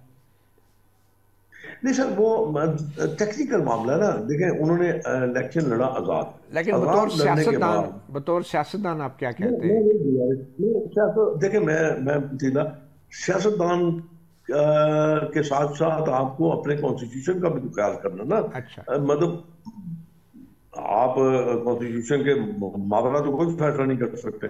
نہیں سر, وہ ٹیکنیکل معاملہ ہے نا. دیکھیں انہوں نے الیکشن لڑا آزاد, لیکن بطور سیاستدان آپ کیا کہتے ہیں؟ دیکھیں میں سیاستدان کے ساتھ ساتھ آپ کو اپنے کانسٹیٹیوشن کا بھی تو خیال کرنا نا. مطلب آپ کانسٹیٹیوشن کے مابین تو کوئی فیصلہ نہیں کر سکتے,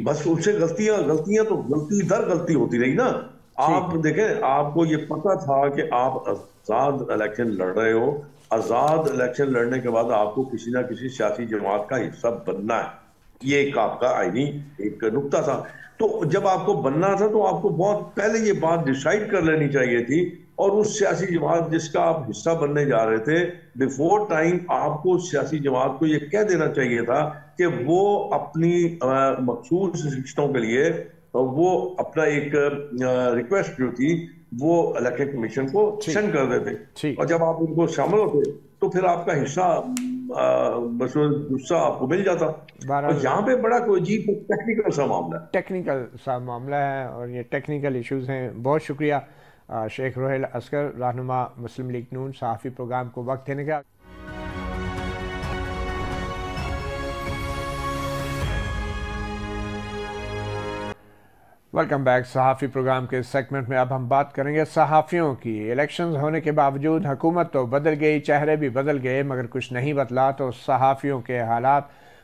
بس اس سے غلطیاں تو غلطی در غلطی ہوتی رہی نا. آپ دیکھیں آپ کو یہ پتا تھا کہ آپ آزاد الیکشن لڑ رہے ہو, آزاد الیکشن لڑنے کے بعد آپ کو کسی نہ کسی سیاسی جماعت کا حصہ بننا ہے, یہ ایک آپ کا آئینی ایک نقطہ تھا. تو جب آپ کو بننا تھا تو آپ کو بہت پہلے یہ بات ڈیسائیڈ کر لینی چاہیے تھی, اور اس سیاسی جماعت جس کا آپ حصہ بننے جا رہے تھے بیفور ٹائم آپ کو سیاسی جماعت کو یہ کہہ دینا چاہیے تھا کہ وہ اپنی مخصوص رشتوں کے لیے وہ اپنا ایک ریکویسٹ جو تھی وہ الیکشن کمیشن کو سینڈ کر دیتے, اور جب آپ ان کو شامل ہوتے تو پھر آپ کا حصہ غصہ آپ کو مل جاتا. اور یہاں پہ بڑا کوئی عجیب ٹیکنیکل سا معاملہ ہے اور یہ ٹیکنیکل ایشوز ہیں. بہت شکریہ شیخ روحیل اصغر, رہنما مسلم لیگ نون, صحافی پروگرام کو وقت دینے کا. Welcome back. صحافی پروگرام کے سیگمنٹ میں اب ہم بات کریں گے صحافیوں کی. الیکشنز ہونے کے باوجود حکومت تو بدل گئی, چہرے بھی بدل گئے, مگر کچھ نہیں بدلا. تو صحافیوں کے حالات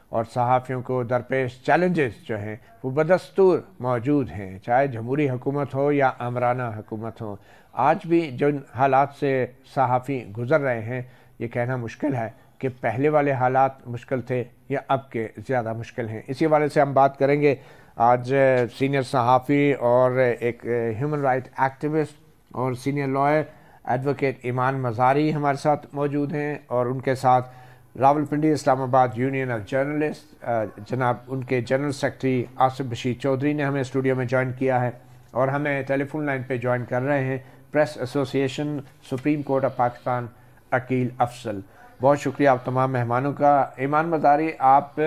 اور صحافیوں کو درپیش چیلنجز جو ہیں وہ بدستور موجود ہیں, چاہے جمہوری حکومت ہو یا آمرانہ حکومت ہو. آج بھی جن حالات سے صحافی گزر رہے ہیں یہ کہنا مشکل ہے کہ پہلے والے حالات مشکل تھے یا اب کے زیادہ مشکل ہیں. اسی حوالے سے ہم بات کریں گے. آج سینئر صحافی اور ایک ہیومن رائٹ ایکٹیوسٹ اور سینئر لائر ایڈوکیٹ ایمان مزاری ہمارے ساتھ موجود ہیں, اور ان کے ساتھ راولپنڈی اسلام آباد یونین آف جرنلسٹ جناب ان کے جنرل سیکرٹری آصف بشیر چودھری نے ہمیں اسٹوڈیو میں جوائن کیا ہے, اور ہمیں ٹیلی فون لائن پہ جوائن کر رہے ہیں press association supreme court of Pakistan Aqeel Afzal. بہت شکریہ آپ تمام مہمانوں کا. ایمان مزاری, آپ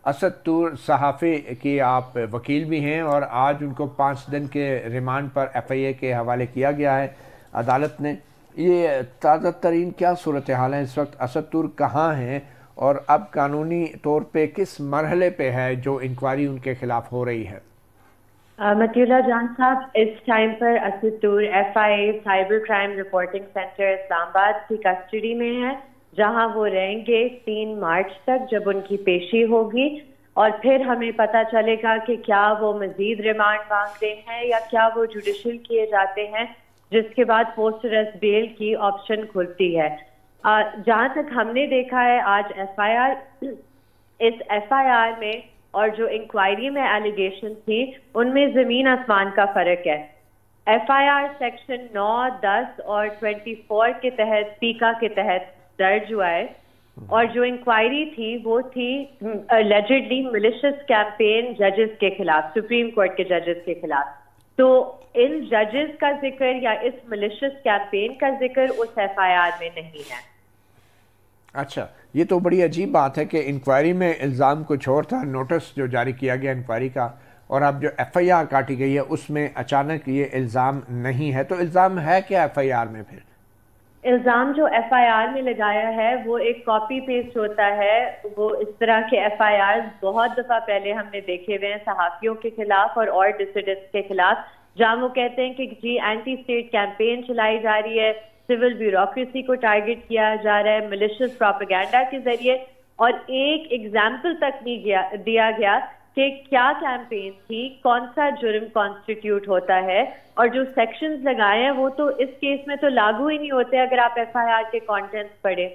اسد طور صحافی کی آپ وکیل بھی ہیں, اور آج ان کو 5 دن کے ریمانڈ پر ایف آئی اے کے حوالے کیا گیا ہے عدالت نے. یہ تازہ ترین کیا صورتحال ہے اس وقت؟ اسد طور کہاں ہیں اور اب قانونی طور پہ کس مرحلے پہ ہے جو انکوائری ان کے خلاف ہو رہی ہے؟ متی اللہ جان صاحب, اس ٹائم پر اسد طور F I A cyber crime reporting centre اسلام آباد کی کسٹڈی میں ہے, جہاں وہ رہیں گے 3 مارچ تک جب ان کی پیشی ہوگی, اور پھر ہمیں پتہ چلے گا کہ کیا وہ مزید ریمانڈ مانگتے ہیں یا کیا وہ جوڈیشل کیے جاتے ہیں, جس کے بعد پوسٹ ارسٹ بیل کی آپشن کھلتی ہے. جہاں تک ہم نے دیکھا ہے آج ایف آئی آر, اس ایف آئی آر میں اور جو انکوائری میں ایلیگیشن تھی ان میں زمین آسمان کا فرق ہے. ایف آئی آر سیکشن 9, 10 اور 24 کے تحت پیکا کے تحت درج ہوا ہے, اور جو انکوائری تھی وہ تھی allegedly malicious campaign ججز کے خلاف, سپریم کورٹ کے ججز کے خلاف. تو ان ججز کا ذکر یا اس malicious campaign کا ذکر اس ایف آئی آر میں نہیں ہے. اچھا, یہ تو بڑی عجیب بات ہے کہ انکوائری میں الزام کچھ اور تھا, نوٹس جو جاری کیا گیا انکوائری کا, اور اب جو ایف آئی آر کاٹی گئی ہے اس میں اچانک یہ الزام نہیں ہے. تو الزام ہے کیا ایف آئی آر میں؟ پھر الزام جو ایف آئی آر میں لگایا ہے وہ ایک کاپی پیسٹ ہوتا ہے. وہ اس طرح کے ایف آئی آر بہت دفعہ پہلے ہم نے دیکھے ہوئے ہیں صحافیوں کے خلاف اور ڈسیڈنٹس کے خلاف, جہاں وہ کہتے ہیں کہ جی اینٹی اسٹیٹ کیمپین چلائی جا رہی ہے, سول بیوروکریسی کو ٹارگٹ کیا جا رہا ہے ملیشیس پروپیگنڈا کے ذریعے, اور ایک ایگزامپل تک نہیں دیا گیا کہ کیا کیمپین تھی, کون سا جرم کانسٹیٹیوٹ ہوتا ہے, اور جو سیکشنز لگائے ہیں وہ تو اس کیس میں تو لاگو ہی نہیں ہوتے اگر آپ ایف آئی آر کے کانٹینٹس پڑھیں.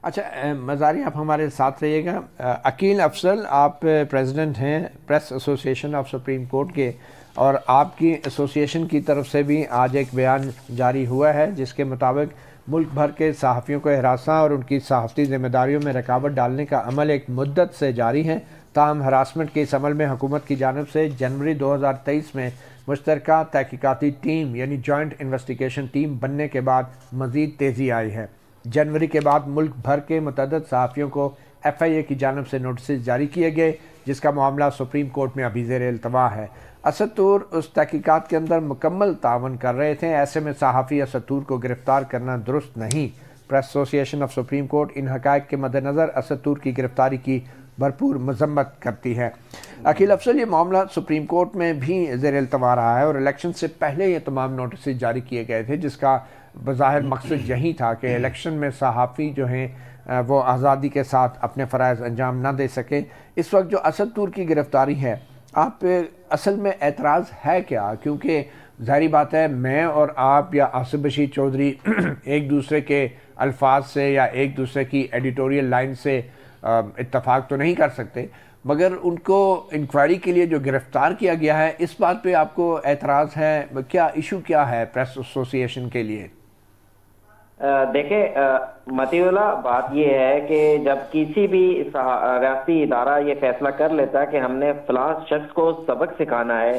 اچھا مزاری, آپ ہمارے ساتھ رہیے گا. عقیل افضل, آپ پریزیڈنٹ ہیں press association of supreme court کے, اور آپ کی ایسوسیشن کی طرف سے بھی آج ایک بیان جاری ہوا ہے جس کے مطابق ملک بھر کے صحافیوں کو ہراساں اور ان کی صحافتی ذمہ داریوں میں رکاوٹ ڈالنے کا عمل ایک مدت سے جاری ہے، تاہم ہراسمنٹ کے اس عمل میں حکومت کی جانب سے جنوری 2023 میں مشترکہ تحقیقاتی ٹیم یعنی جوائنٹ انویسٹیگیشن ٹیم بننے کے بعد مزید تیزی آئی ہے۔ جنوری کے بعد ملک بھر کے متعدد صحافیوں کو ایف آئی اے کی جانب سے نوٹسز جاری کیے گئے، جس کا معاملہ سپریم کورٹ میں ابھی زیر التوا ہے۔ اسد طور اس تحقیقات کے اندر مکمل تعاون کر رہے تھے، ایسے میں صحافی اسد طور کو گرفتار کرنا درست نہیں۔ پریس ایسوسی ایشن آف سپریم کورٹ ان حقائق کے مد نظر اسد طور کی گرفتاری کی بھرپور مذمت کرتی ہے۔ عقیل افضل، یہ معاملہ سپریم کورٹ میں بھی زیر التوا رہا ہے اور الیکشن سے پہلے یہ تمام نوٹسز جاری کیے گئے تھے، جس کا بظاہر مقصد یہی تھا کہ الیکشن میں صحافی جو ہیں وہ آزادی کے ساتھ اپنے فرائض انجام نہ دے سکے۔ اس وقت جو اسد طور کی گرفتاری ہے، آپ پہ اصل میں اعتراض ہے کیا؟ کیونکہ ظاہری بات ہے میں اور آپ یا آصف بشیر چودھری ایک دوسرے کے الفاظ سے یا ایک دوسرے کی ایڈیٹوریل لائن سے اتفاق تو نہیں کر سکتے، مگر ان کو انکوائری کے لیے جو گرفتار کیا گیا ہے اس بات پہ آپ کو اعتراض ہے؟ کیا ایشو کیا ہے پریس ایسوسی ایشن کے لیے؟ دیکھیں متی اللہ، بات یہ ہے کہ جب کسی بھی ریاستی ادارہ یہ فیصلہ کر لیتا ہے کہ ہم نے فلاں شخص کو سبق سکھانا ہے،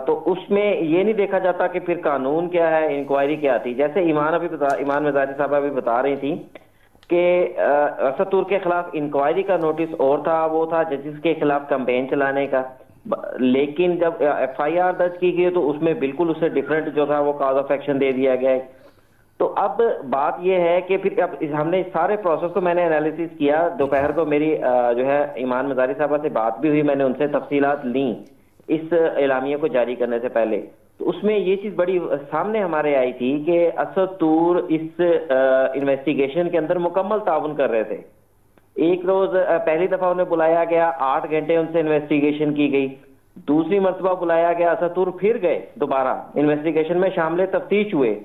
تو اس میں یہ نہیں دیکھا جاتا کہ پھر قانون کیا ہے، انکوائری کیا تھی۔ جیسے ایمان مزاری صاحبہ بھی بتا رہی تھی کہ اسد طور کے خلاف انکوائری کا نوٹس اور تھا، وہ تھا ججز کے خلاف کمپین چلانے کا، لیکن جب ایف آئی آر درج کی گئی تو اس میں بالکل اسے ڈیفرنٹ جو تھا وہ کاز آف ایکشن دے دیا گیا۔ تو اب بات یہ ہے کہ پھر اب ہم نے سارے پروسیس کو میں نے انالیسس کیا، دوپہر کو میری جو ہے ایمان مزاری صاحبہ سے بات بھی ہوئی، میں نے ان سے تفصیلات لیں اس اعلامیہ کو جاری کرنے سے پہلے۔ تو اس میں یہ چیز بڑی سامنے ہمارے آئی تھی کہ اسد طور اس انویسٹیگیشن کے اندر مکمل تعاون کر رہے تھے۔ ایک روز پہلی دفعہ انہیں بلایا گیا، 8 گھنٹے ان سے انویسٹیگیشن کی گئی، دوسری مرتبہ بلایا گیا اسد طور، پھر گئے دوبارہ انویسٹیگیشن میں شامل تفتیش ہوئے۔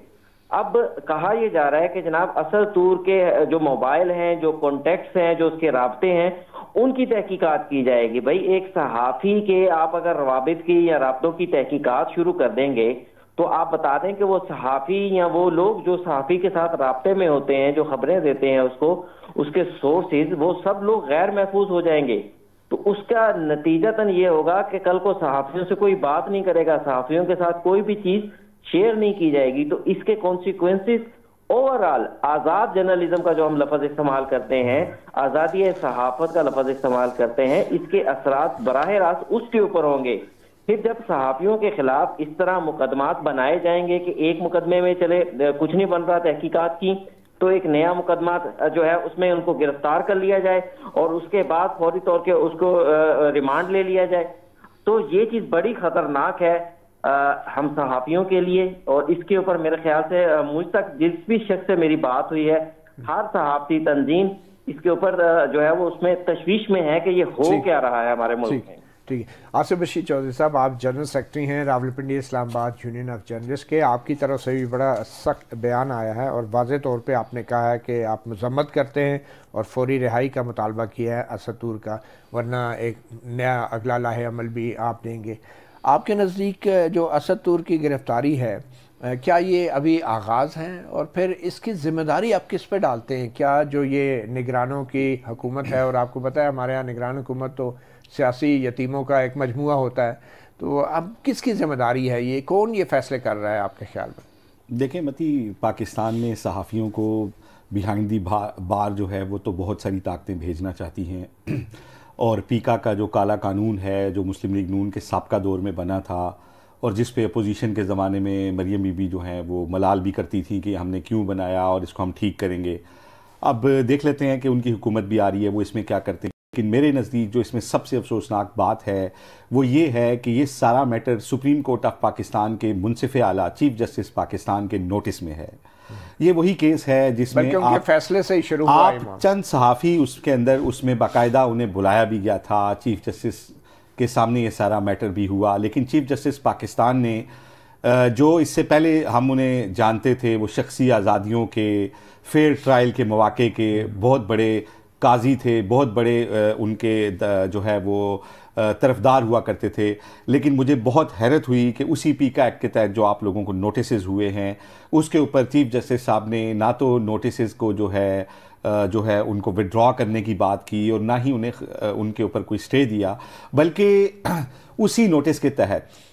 اب کہا یہ جا رہا ہے کہ جناب اسد طور کے جو موبائل ہیں، جو کانٹیکٹس ہیں، جو اس کے رابطے ہیں، ان کی تحقیقات کی جائے گی۔ بھائی ایک صحافی کے آپ اگر روابط کی یا رابطوں کی تحقیقات شروع کر دیں گے تو آپ بتا دیں کہ وہ صحافی یا وہ لوگ جو صحافی کے ساتھ رابطے میں ہوتے ہیں، جو خبریں دیتے ہیں اس کو، اس کے سورسز، وہ سب لوگ غیر محفوظ ہو جائیں گے۔ تو اس کا نتیجتاً یہ ہوگا کہ کل کو صحافیوں سے کوئی بات نہیں کرے گا، صحافیوں کے ساتھ کوئی بھی چیز شیئر نہیں کی جائے گی۔ تو اس کے کانسیکوینسز اوورآل آزاد جرنلزم کا جو ہم لفظ استعمال کرتے ہیں، آزادی صحافت کا لفظ استعمال کرتے ہیں، اس کے اثرات براہ راست اس کے اوپر ہوں گے۔ پھر جب صحافیوں کے خلاف اس طرح مقدمات بنائے جائیں گے کہ ایک مقدمے میں چلے کچھ نہیں بن رہا تحقیقات کی، تو ایک نیا مقدمات جو ہے اس میں ان کو گرفتار کر لیا جائے اور اس کے بعد فوری طور پہ اس کو ریمانڈ لے لیا جائے، تو یہ چیز بڑی خطرناک ہے ہم صحافیوں کے لیے۔ اور اس کے اوپر میرے خیال سے مجھ تک جس بھی شخص سے میری بات ہوئی ہے، ہر صحافتی تنظیم اس کے اوپر جو ہے وہ اس میں تشویش میں ہے کہ یہ ہو کیا رہا ہے ہمارے ملک میں۔ ٹھیک ہے، آصف بشیر چودھری صاحب، آپ جنرل سیکرٹری ہیں راولپنڈی اسلام آباد یونین آف جرنلسٹ کے، آپ کی طرف سے بھی بڑا سخت بیان آیا ہے اور واضح طور پہ آپ نے کہا ہے کہ آپ مذمت کرتے ہیں اور فوری رہائی کا مطالبہ کیا ہے اسد طور کا، ورنہ ایک نیا اگلا لاہ عمل بھی آپ دیں گے۔ آپ کے نزدیک جو اسد طور کی گرفتاری ہے، کیا یہ ابھی آغاز ہے اور پھر اس کی ذمہ داری آپ کس پہ ڈالتے ہیں؟ کیا جو یہ نگرانوں کی حکومت ہے، اور آپ کو پتہ ہے ہمارے یہاں نگران حکومت تو سیاسی یتیموں کا ایک مجموعہ ہوتا ہے، تو اب کس کی ذمہ داری ہے؟ یہ کون یہ فیصلے کر رہا ہے آپ کے خیال میں؟ دیکھیں متی، پاکستان میں صحافیوں کو بیہائنڈ دی بار جو ہے وہ تو بہت ساری طاقتیں بھیجنا چاہتی ہیں، اور پیکا کا جو کالا قانون ہے جو مسلم لیگ نون کے سابقہ دور میں بنا تھا، اور جس پہ اپوزیشن کے زمانے میں مریم بی بی جو ہیں وہ ملال بھی کرتی تھی کہ ہم نے کیوں بنایا اور اس کو ہم ٹھیک کریں گے، اب دیکھ لیتے ہیں کہ ان کی حکومت بھی آ رہی ہے وہ اس میں کیا کرتے ہیں۔ لیکن میرے نزدیک جو اس میں سب سے افسوسناک بات ہے وہ یہ ہے کہ یہ سارا matter Supreme court of Pakistan کے منصف اعلیٰ چیف جسٹس پاکستان کے نوٹس میں ہے۔ یہ وہی کیس ہے جس میں فیصلے سے ہی شروع ہوا، آپ چند صحافی اس کے اندر اس میں باقاعدہ انہیں بلایا بھی گیا تھا، چیف جسٹس کے سامنے یہ سارا میٹر بھی ہوا، لیکن چیف جسٹس پاکستان نے جو اس سے پہلے ہم انہیں جانتے تھے وہ شخصی آزادیوں کے، فیئر ٹرائل کے مواقع کے بہت بڑے قاضی تھے, بہت بڑے ان کے جو ہے وہ طرفدار ہوا کرتے تھے, لیکن مجھے بہت حیرت ہوئی کہ اسی پیکا ایکٹ کے تحت جو آپ لوگوں کو نوٹسز ہوئے ہیں اس کے اوپر چیف جسٹس صاحب نے نہ تو نوٹسز کو جو ہے ان کو وڈرا کرنے کی بات کی اور نہ ہی انہیں ان کے اوپر کوئی سٹے دیا, بلکہ اسی نوٹس کے تحت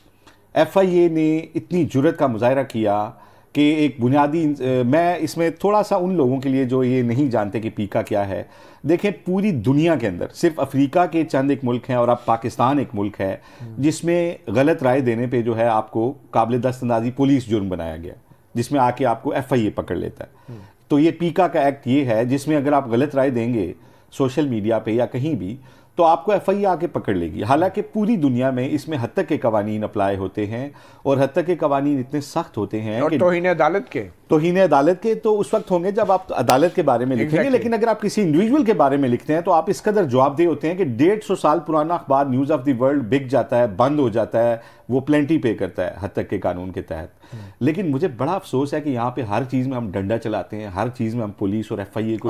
ایف آئی اے نے اتنی جرت کا مظاہرہ کیا کہ ایک بنیادی, میں اس میں تھوڑا سا ان لوگوں کے لیے جو یہ نہیں جانتے کہ پیکا کیا ہے, دیکھیں پوری دنیا کے اندر صرف افریقہ کے چند ایک ملک ہیں اور اب پاکستان ایک ملک ہے جس میں غلط رائے دینے پہ جو ہے آپ کو قابل دست اندازی پولیس جرم بنایا گیا, جس میں آ کے آپ کو ایف آئی اے پکڑ لیتا ہے. تو یہ پیکا کا ایکٹ یہ ہے جس میں اگر آپ غلط رائے دیں گے سوشل میڈیا پہ یا کہیں بھی تو آپ کو ایف آئی اے آ کے پکڑ لے گی. حالانکہ پوری دنیا میں اس میں حد تک کے قوانین اپلائی ہوتے ہیں اور حد تک کے قوانین اتنے سخت ہوتے ہیں کہ توہین عدالت کے تو اس وقت ہوں گے جب آپ عدالت کے بارے میں لکھیں گے, لیکن اگر آپ کسی انڈیویجول کے بارے میں لکھتے ہیں تو آپ اس قدر جواب دہ ہوتے ہیں کہ 150 سال پرانا اخبار نیوز آف دی ورلڈ بک جاتا ہے, بند ہو جاتا ہے, وہ پلینٹی پے کرتا ہے حد تک کے قانون کے تحت. لیکن مجھے بڑا افسوس ہے کہ یہاں پہ ہر چیز میں ہم ڈنڈا چلاتے ہیں, ہر چیز میں ہم پولیس اور ایف آئی اے کو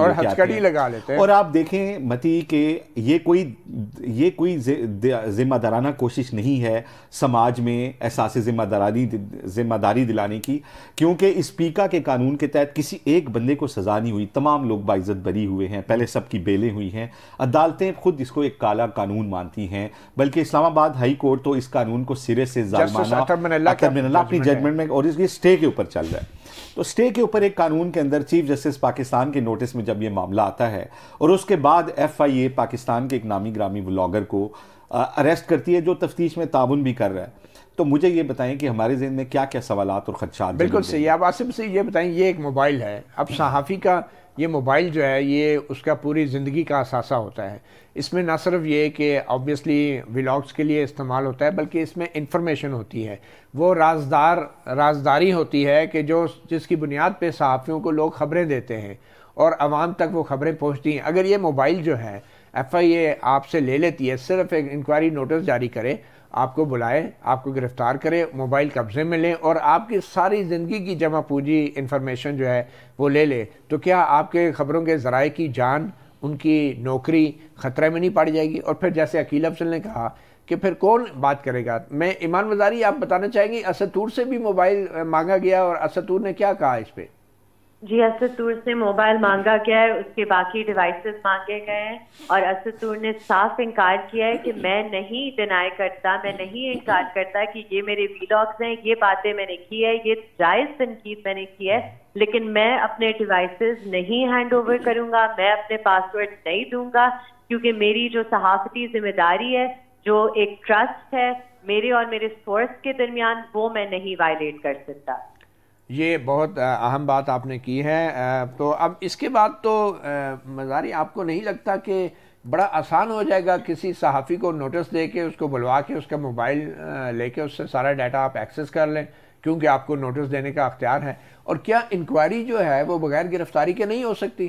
لگا لیتے ہیں. اور آپ دیکھیں متی کہ یہ کوئی ذمہ دارانہ کوشش نہیں ہے سماج میں احساس ذمہ داری دلانے کی, کیونکہ اس پیکا کے قانون کے تحت کسی ایک بندے کو سزا نہیں ہوئی, تمام لوگ باعزت بری ہوئے ہیں, پہلے سب کی بیلیں ہوئی ہیں, عدالتیں خود اس کو ایک کالا قانون مانتی ہیں, بلکہ اسلام آباد ہائی کورٹ تو اس قانون کو سرے سے ظالمانہ اپنی ججمنٹ میں اور اس کے سٹے کے اوپر چل رہا ہے. تو سٹے کے اوپر ایک قانون کے اندر چیف جسٹس پاکستان کے نوٹس میں جب یہ معاملہ آتا ہے اور اس کے بعد ایف آئی اے پاکستان کے ایک نامی گرامی ولاگر کو اریسٹ کرتی ہے جو تفتیش میں تعاون بھی کر رہا ہے, تو مجھے یہ بتائیں کہ ہمارے ذہن میں کیا کیا سوالات اور خدشات. بالکل صحیح. آپ آصف سے یہ بتائیں, یہ ایک موبائل ہے, اب صحافی کا یہ موبائل جو ہے یہ اس کا پوری زندگی کا اثاثہ ہوتا ہے. اس میں نہ صرف یہ کہ آبویسلی ولاگز کے لیے استعمال ہوتا ہے, بلکہ اس میں انفارمیشن ہوتی ہے, وہ رازداری ہوتی ہے کہ جس کی بنیاد پہ صحافیوں کو لوگ خبریں دیتے ہیں اور عوام تک وہ خبریں پہنچتی ہیں. اگر یہ موبائل جو ہے ایف آئی اے آپ سے لے لیتی ہے, صرف ایک انکوائری نوٹس جاری کرے, آپ کو بلائے, آپ کو گرفتار کرے, موبائل قبضے میں لے اور آپ کی ساری زندگی کی جمع پوجی انفارمیشن جو ہے وہ لے لے, تو کیا آپ کے خبروں کے ذرائع کی جان, ان کی نوکری خطرے میں نہیں پڑ جائے گی؟ اور پھر جیسے عقیل افضل نے کہا کہ پھر کون بات کرے گا. میں ایمان وزاری آپ بتانا چاہیں گی اسد طور سے بھی موبائل مانگا گیا اور اسد طور نے کیا کہا اس پہ؟ جی, اسد طور سے موبائل مانگا گیا ہے, اس کے باقی ڈیوائسز مانگے گئے ہیں اور اسد طور نے صاف انکار کیا ہے کہ میں نہیں ڈینائی کرتا, میں نہیں انکار کرتا کہ یہ میرے ویلاگز ہیں, یہ باتیں میں نے کی ہے, یہ جائز تنقید میں نے کی ہے, لیکن میں اپنے ڈیوائسز نہیں ہینڈ اوور کروں گا, میں اپنے پاسورڈ نہیں دوں گا, کیونکہ میری جو صحافتی ذمہ داری ہے, جو ایک ٹرسٹ ہے میرے اور میرے سورس کے درمیان, وہ میں نہیں وائلیٹ کر سکتا. یہ بہت اہم بات آپ نے کی ہے. تو اب اس کے بعد تو مزاری آپ کو نہیں لگتا کہ بڑا آسان ہو جائے گا کسی صحافی کو نوٹس دے کے, اس کو بلوا کے, اس کا موبائل لے کے اس سے سارا ڈیٹا آپ ایکسیس کر لیں, کیونکہ آپ کو نوٹس دینے کا اختیار ہے؟ اور کیا انکوائری جو ہے وہ بغیر گرفتاری کے نہیں ہو سکتی؟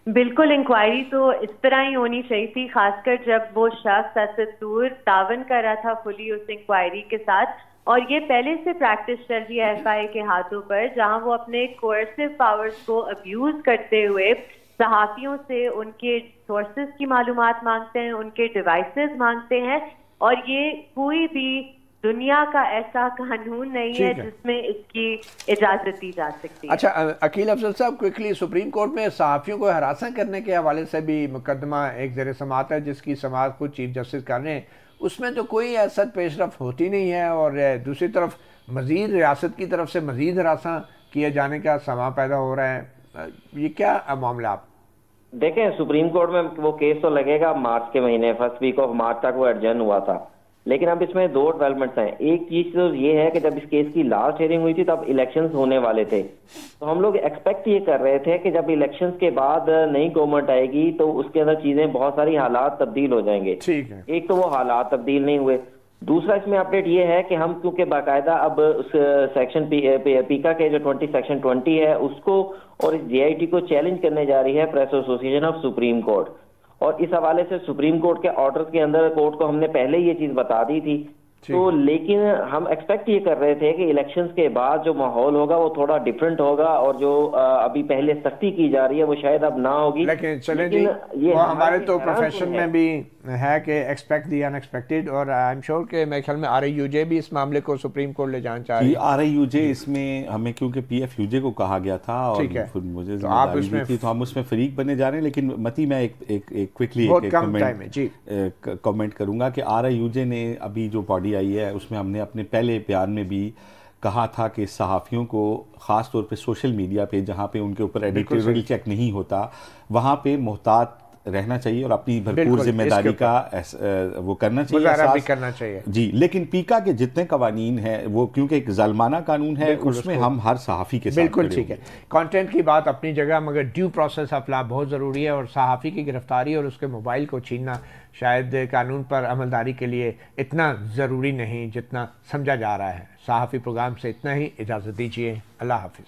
بالکل, انکوائری تو اس طرح ہی ہونی چاہیے تھی, خاص کر جب وہ شخص اسد طور تعاون کر رہا تھا فلی اس انکوائری کے ساتھ, اور یہ پہلے سے پریکٹس چل رہی ہے ایف آئی اے کے ہاتھوں پر, جہاں وہ اپنے کوئرسو پاورز کو ابیوز کرتے ہوئے صحافیوں سے ان کے سورسز کی معلومات مانگتے ہیں, ان کے ڈیوائسز مانگتے ہیں, اور یہ کوئی بھی دنیا کا ایسا قانون نہیں ہے جس میں اس کی اجازت دی جا سکتی ہے. اچھا عقیل افضل صاحب, کوئکلی, سپریم کورٹ میں صحافیوں کو ہراساں کرنے کے حوالے سے بھی مقدمہ ایک زیر سماعت ہے جس کی سماعت خود چیف جسٹس کر رہے ہیں, اس میں تو کوئی ایسا پیش رفت ہوتی نہیں ہے, اور دوسری طرف مزید ریاست کی طرف سے مزید ہراساں کیے جانے کا سما پیدا ہو رہا ہے. یہ کیا معاملہ؟ آپ دیکھیں سپریم کورٹ میں وہ کیس تو لگے گا مارچ کے مہینے, فرسٹ ویک آف مارچ تک وہ ایڈجرن ہوا تھا, لیکن اب اس میں دو ڈیولپمنٹس ہیں. ایک چیز تو یہ ہے کہ جب اس کیس کی لاسٹ ہیئرنگ ہوئی تھی تب الیکشنز ہونے والے تھے, تو ہم لوگ ایکسپیکٹ یہ کر رہے تھے کہ جب الیکشنز کے بعد نئی گورنمنٹ آئے گی تو اس کے اندر چیزیں بہت ساری حالات تبدیل ہو جائیں گے. ایک تو وہ حالات تبدیل نہیں ہوئے, دوسرا اس میں اپڈیٹ یہ ہے کہ ہم کیونکہ باقاعدہ اب اس سیکشن پیکا کے جو سیکشن 20 ہے اس کو اور اس جے آئی ٹی کو چیلنج کرنے جا رہی ہے press association of supreme court, اور اس حوالے سے سپریم کورٹ کے آرڈرز کے اندر کورٹ کو ہم نے پہلے یہ چیز بتا دی تھی تو لیکن ہم ایکسپیکٹ یہ کر رہے تھے کہ الیکشنز کے بعد جو ماحول ہوگا وہ تھوڑا ڈفرینٹ ہوگا، اور جو ابھی پہلے سختی کی جا رہی ہے وہ شاید اب نہ ہوگی. لیکن چلیں جی، وہ ہمارے تو پروفیشن میں بھی ہے کہ ایکسپیکٹ دی ان ایکسپیکٹڈ، اور آئی ایم شیور کہ میرے خیال میں RIUJ بھی اس معاملے کو سپریم کورٹ لے جانا چاہ رہی ہے. RIUJ اس میں ہمیں کیونکہ PFUJ کو کہا گیا تھا اور مجھے ذمہ داری دی تھی تو ہم اس میں فریق بننے جا رہے ہیں. لیکن متی میں ایک کوئکلی کمنٹ کروں گا کہ RIUJ نے ابھی جو باڈی آئی ہے اس میں ہم نے اپنے پہلے بیان میں بھی کہا تھا کہ صحافیوں کو خاص طور پہ سوشل میڈیا پہ جہاں پہ ان کے اوپر ایڈیٹوریل چیک نہیں ہوتا وہاں پہ محتاط رہنا چاہیے اور اپنی بھرپور ذمہ داری کا وہ کرنا چاہیے جی. لیکن پیکا کے جتنے قوانین ہیں وہ کیونکہ ایک ظالمانہ قانون ہے اس میں ہم ہر صحافی کے ساتھ بالکل ٹھیک ہے. کانٹینٹ کی بات اپنی جگہ، مگر ڈیو پروسیس آف لا بہت ضروری ہے، اور صحافی کی گرفتاری اور اس کے موبائل کو چھیننا شاید قانون پر عملداری کے لیے اتنا ضروری نہیں جتنا سمجھا جا رہا ہے. صحافی پروگرام سے اتنا ہی، اجازت دیجیے، اللہ حافظ.